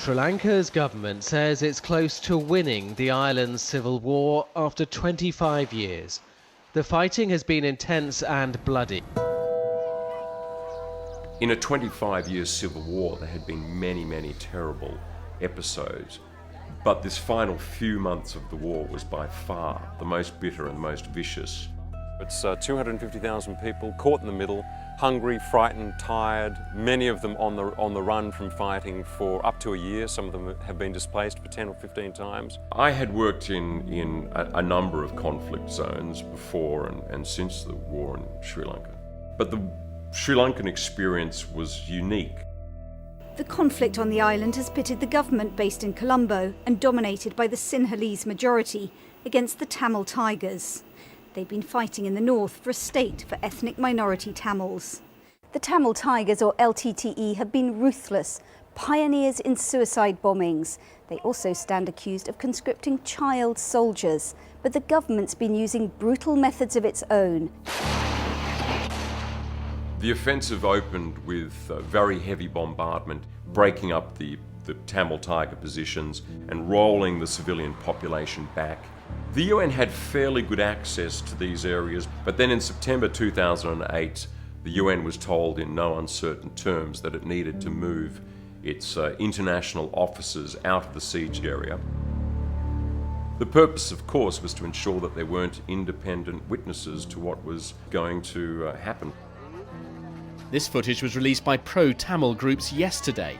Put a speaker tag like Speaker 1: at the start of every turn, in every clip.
Speaker 1: Sri Lanka's government says it's close to winning the island's civil war after 25 years. The fighting has been intense and bloody.
Speaker 2: In a 25-year civil war, there had been many terrible episodes. But this final few months of the war was by far the most bitter and the most vicious.
Speaker 3: It's 250,000 people caught in the middle, hungry, frightened, tired, many of them on the run from fighting for up to a year. Some of them have been displaced for 10 or 15 times.
Speaker 2: I had worked in a number of conflict zones before and since the war in Sri Lanka. But the Sri Lankan experience was unique.
Speaker 4: The conflict on the island has pitted the government based in Colombo and dominated by the Sinhalese majority against the Tamil Tigers. They've been fighting in the north for a state for ethnic minority Tamils. The Tamil Tigers, or LTTE, have been ruthless, pioneers in suicide bombings. They also stand accused of conscripting child soldiers, but the government's been using brutal methods of its own.
Speaker 2: The offensive opened with very heavy bombardment, breaking up the Tamil Tiger positions and rolling the civilian population back. The UN had fairly good access to these areas, but then in September 2008, the UN was told in no uncertain terms that it needed to move its international officers out of the siege area. The purpose, of course, was to ensure that there weren't independent witnesses to what was going to happen.
Speaker 5: This footage was released by pro-Tamil groups yesterday.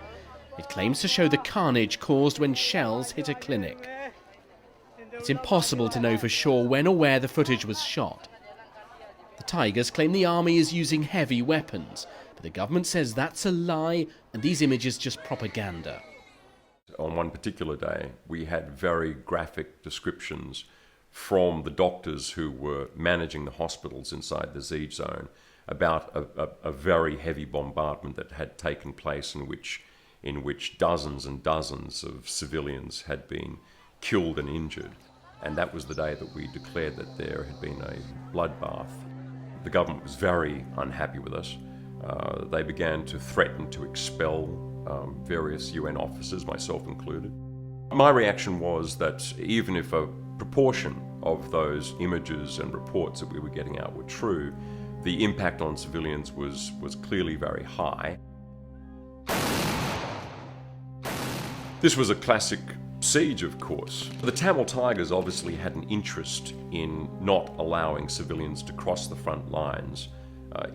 Speaker 5: It claims to show the carnage caused when shells hit a clinic. It's impossible to know for sure when or where the footage was shot. The Tigers claim the army is using heavy weapons, but the government says that's a lie and these images just propaganda.
Speaker 2: On one particular day, we had very graphic descriptions from the doctors who were managing the hospitals inside the siege zone about a very heavy bombardment that had taken place in which dozens and dozens of civilians had been killed and injured. And that was the day that we declared that there had been a bloodbath. The government was very unhappy with us. They began to threaten to expel various UN officers, myself included. My reaction was that even if a proportion of those images and reports that we were getting out were true, the impact on civilians was clearly very high. This was a classic siege, of course. The Tamil Tigers obviously had an interest in not allowing civilians to cross the front lines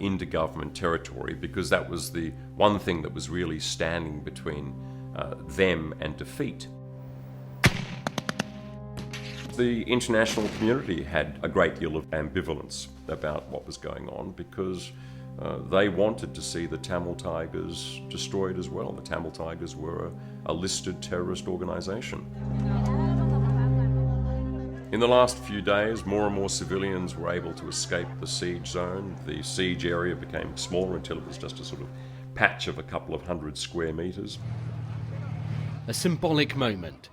Speaker 2: into government territory, because that was the one thing that was really standing between them and defeat. The international community had a great deal of ambivalence about what was going on because they wanted to see the Tamil Tigers destroyed as well. The Tamil Tigers were a listed terrorist organization. In the last few days, more and more civilians were able to escape the siege zone. The siege area became smaller until it was just a sort of patch of a couple of 100 square meters.
Speaker 5: A symbolic moment.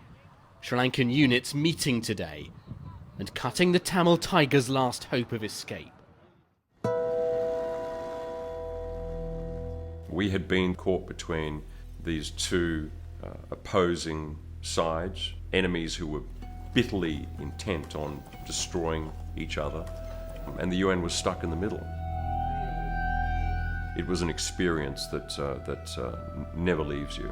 Speaker 5: Sri Lankan units meeting today and cutting the Tamil Tigers' last hope of escape.
Speaker 2: We had been caught between these two opposing sides, enemies who were bitterly intent on destroying each other, and the UN was stuck in the middle. It was an experience that never leaves you.